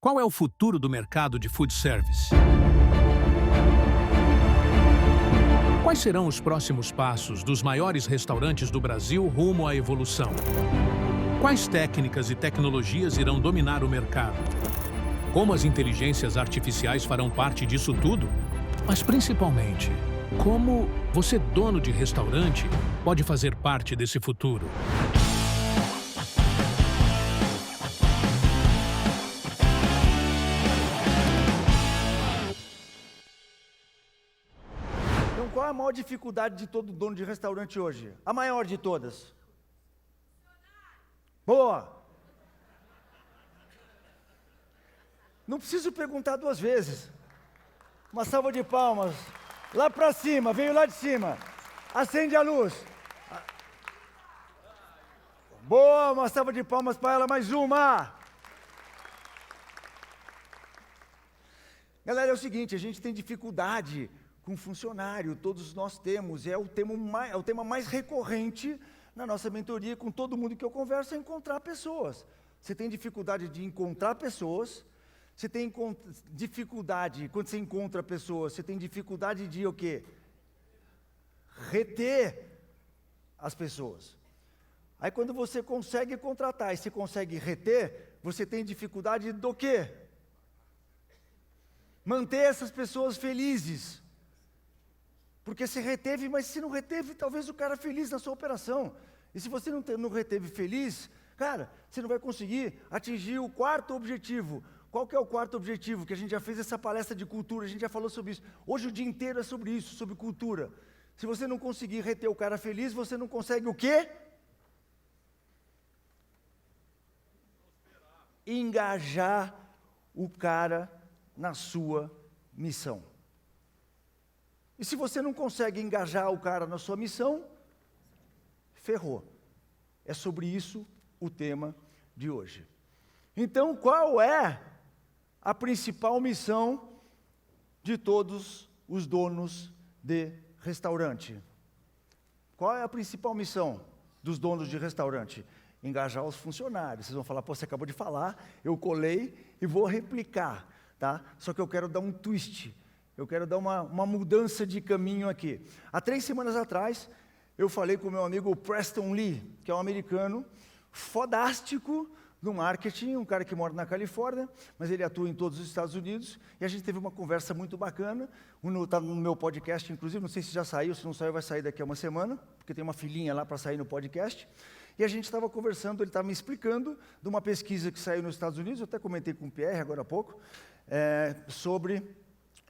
Qual é o futuro do mercado de food service? Quais serão os próximos passos dos maiores restaurantes do Brasil rumo à evolução? Quais técnicas e tecnologias irão dominar o mercado? Como as inteligências artificiais farão parte disso tudo? Mas principalmente, como você, dono de restaurante, pode fazer parte desse futuro? Então, qual é a maior dificuldade de todo dono de restaurante hoje? A maior de todas. Boa! Não preciso perguntar duas vezes. Uma salva de palmas. Lá para cima, veio lá de cima. Acende a luz. Boa, uma salva de palmas para ela, mais uma. Galera, é o seguinte, a gente tem dificuldade com funcionário, todos nós temos, é o tema mais recorrente na nossa mentoria, com todo mundo que eu converso, é encontrar pessoas. Você tem dificuldade de encontrar pessoas, você tem dificuldade, quando você encontra pessoas, você tem dificuldade de o quê? Reter as pessoas. Aí quando você consegue contratar e você consegue reter, você tem dificuldade do quê? Manter essas pessoas felizes. Porque você reteve, mas se não reteve, talvez o cara feliz na sua operação. E se você não reteve feliz, cara, você não vai conseguir atingir o quarto objetivo. Qual que é o quarto objetivo? Que a gente já fez essa palestra de cultura, a gente já falou sobre isso. Hoje o dia inteiro é sobre isso, sobre cultura. Se você não conseguir reter o cara feliz, você não consegue o quê? Engajar o cara na sua missão. E se você não consegue engajar o cara na sua missão, ferrou. É sobre isso o tema de hoje. Então, qual é a principal missão de todos os donos de restaurante? Qual é a principal missão dos donos de restaurante? Engajar os funcionários. Vocês vão falar, pô, você acabou de falar, eu colei e vou replicar, tá? Só que eu quero dar um twist. Eu quero dar uma mudança de caminho aqui. Há 3 semanas atrás, eu falei com o meu amigo Preston Lee, que é um americano fodástico no marketing, um cara que mora na Califórnia, mas ele atua em todos os Estados Unidos, e a gente teve uma conversa muito bacana, está no meu podcast, inclusive, não sei se já saiu, se não saiu vai sair daqui a uma semana, porque tem uma filinha lá para sair no podcast, e a gente estava conversando, ele estava me explicando de uma pesquisa que saiu nos Estados Unidos, eu até comentei com o Pierre agora há pouco, sobre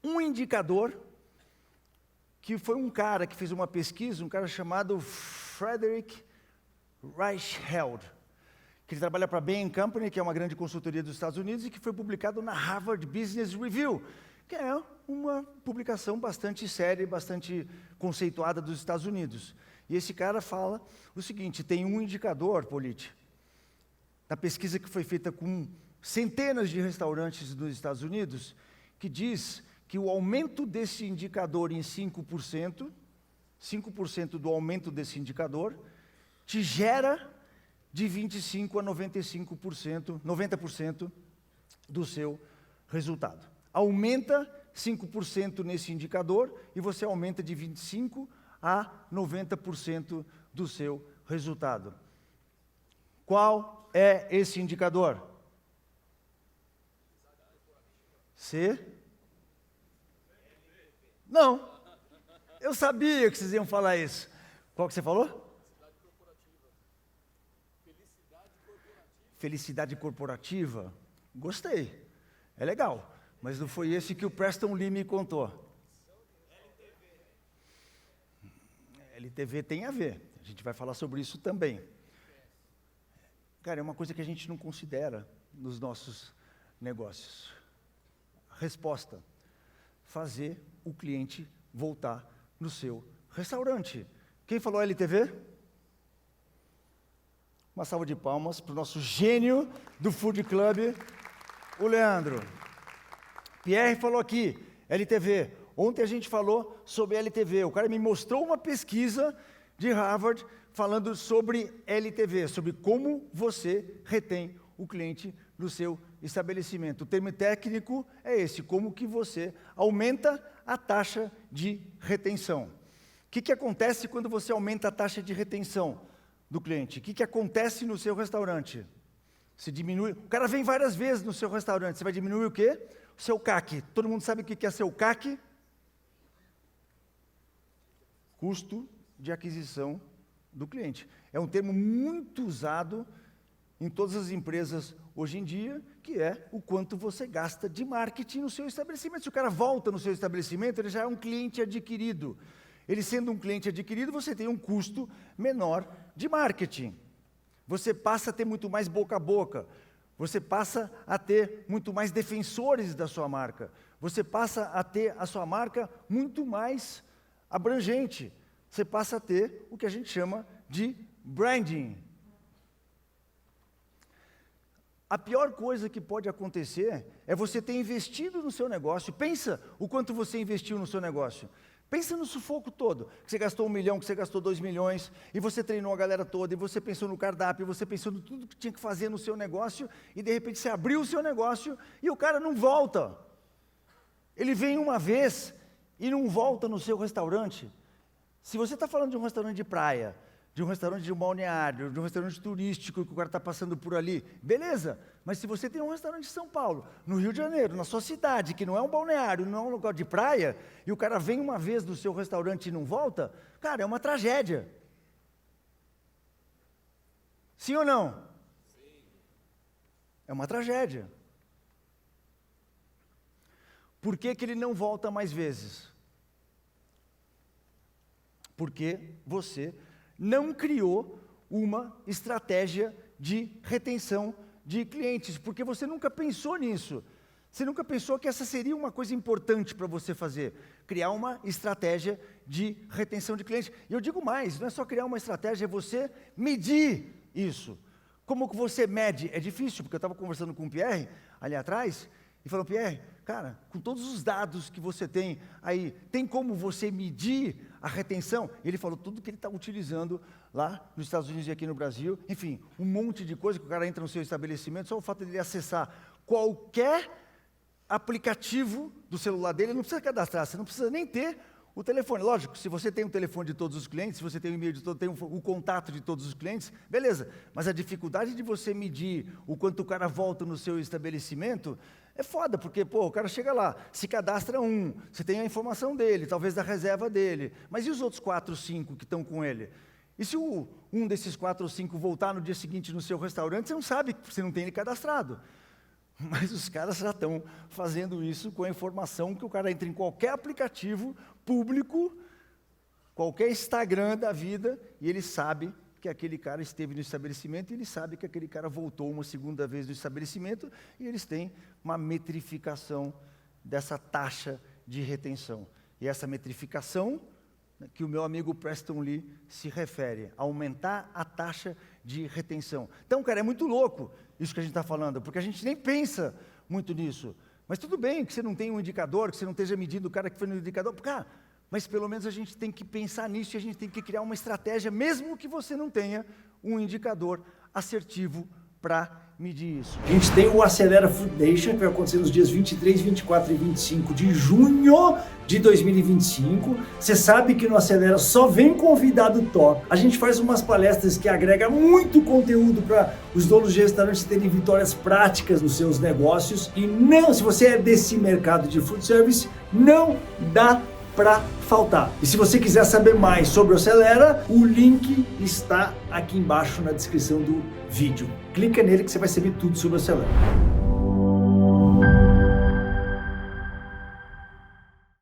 um indicador, que foi um cara que fez uma pesquisa, um cara chamado Frederick Reichheld, que ele trabalha para a Bain & Company, que é uma grande consultoria dos Estados Unidos, e que foi publicado na Harvard Business Review, que é uma publicação bastante séria e bastante conceituada dos Estados Unidos. E esse cara fala o seguinte, tem um indicador, Politi, da pesquisa que foi feita com centenas de restaurantes dos Estados Unidos, que diz que o aumento desse indicador em 5% do aumento desse indicador, te gera de 25% a 95%, 90% do seu resultado. Aumenta 5% nesse indicador e você aumenta de 25% a 90% do seu resultado. Qual é esse indicador? Não, eu sabia que vocês iam falar isso. Qual que você falou? Felicidade corporativa? Gostei, é legal, mas não foi esse que o Preston Lee me contou. LTV tem a ver, a gente vai falar sobre isso também. Cara, é uma coisa que a gente não considera nos nossos negócios. Resposta: fazer o cliente voltar no seu restaurante. Quem falou LTV? Uma salva de palmas para o nosso gênio do Food Club, o Leandro. Pierre falou aqui, LTV. Ontem a gente falou sobre LTV. O cara me mostrou uma pesquisa de Harvard falando sobre LTV, sobre como você retém o cliente no seu estabelecimento. O termo técnico é esse, como que você aumenta a taxa de retenção. O que acontece quando você aumenta a taxa de retenção do cliente? O que acontece no seu restaurante? Você diminui, o cara vem várias vezes no seu restaurante, você vai diminuir o quê? O seu CAC. Todo mundo sabe o que é seu CAC? Custo de aquisição do cliente. É um termo muito usado em todas as empresas hoje em dia, que é o quanto você gasta de marketing no seu estabelecimento. Se o cara volta no seu estabelecimento, ele já é um cliente adquirido. Ele sendo um cliente adquirido, você tem um custo menor de marketing. Você passa a ter muito mais boca a boca. Você passa a ter muito mais defensores da sua marca. Você passa a ter a sua marca muito mais abrangente. Você passa a ter o que a gente chama de branding. A pior coisa que pode acontecer é você ter investido no seu negócio. Pensa o quanto você investiu no seu negócio. Pensa no sufoco todo, que você gastou 1 milhão, que você gastou 2 milhões, e você treinou a galera toda, e você pensou no cardápio, e você pensou em tudo que tinha que fazer no seu negócio, e de repente você abriu o seu negócio, e o cara não volta. Ele vem uma vez, e não volta no seu restaurante. Se você está falando de um restaurante de praia, de um restaurante de um balneário, de um restaurante turístico que o cara está passando por ali, beleza, mas se você tem um restaurante em São Paulo, no Rio de Janeiro, na sua cidade, que não é um balneário, não é um lugar de praia, e o cara vem uma vez no seu restaurante e não volta, cara, é uma tragédia. Sim ou não? Sim. É uma tragédia. Por que ele não volta mais vezes? Porque você não criou uma estratégia de retenção de clientes, porque você nunca pensou nisso. Você nunca pensou que essa seria uma coisa importante para você fazer, criar uma estratégia de retenção de clientes. E eu digo mais, não é só criar uma estratégia, é você medir isso. Como que você mede? É difícil, porque eu estava conversando com o Pierre, ali atrás, e falou, Pierre, cara, com todos os dados que você tem aí, tem como você medir a retenção? E ele falou tudo que ele está utilizando lá nos Estados Unidos e aqui no Brasil, enfim, um monte de coisa que o cara entra no seu estabelecimento, só o fato de ele acessar qualquer aplicativo do celular dele, ele não precisa cadastrar, você não precisa nem ter o telefone. Lógico, se você tem o telefone de todos os clientes, se você tem o e-mail de todos, tem o contato de todos os clientes, beleza, mas a dificuldade de você medir o quanto o cara volta no seu estabelecimento é foda, porque, pô, o cara chega lá, se cadastra você tem a informação dele, talvez da reserva dele, mas e os outros 4 ou 5 que estão com ele? E se um desses 4 ou 5 voltar no dia seguinte no seu restaurante, você não sabe, você não tem ele cadastrado. Mas os caras já estão fazendo isso com a informação que o cara entra em qualquer aplicativo público, qualquer Instagram da vida, e ele sabe que aquele cara esteve no estabelecimento, e ele sabe que aquele cara voltou uma segunda vez no estabelecimento, e eles têm uma metrificação dessa taxa de retenção. E essa metrificação que o meu amigo Preston Lee se refere, aumentar a taxa de retenção. Então, cara, é muito louco isso que a gente está falando, porque a gente nem pensa muito nisso. Mas tudo bem que você não tenha um indicador, que você não esteja medindo o cara que foi no indicador, cara, mas pelo menos a gente tem que pensar nisso e a gente tem que criar uma estratégia, mesmo que você não tenha um indicador assertivo para medir isso. A gente tem o Acelera Foundation, que vai acontecer nos dias 23, 24 e 25 de junho de 2025. Você sabe que no Acelera só vem convidado top. A gente faz umas palestras que agregam muito conteúdo para os donos de restaurantes terem vitórias práticas nos seus negócios. E não, se você é desse mercado de food service, não dá para faltar. E se você quiser saber mais sobre o Acelera, o link está aqui embaixo na descrição do vídeo. Clica nele que você vai saber tudo sobre o Acelera.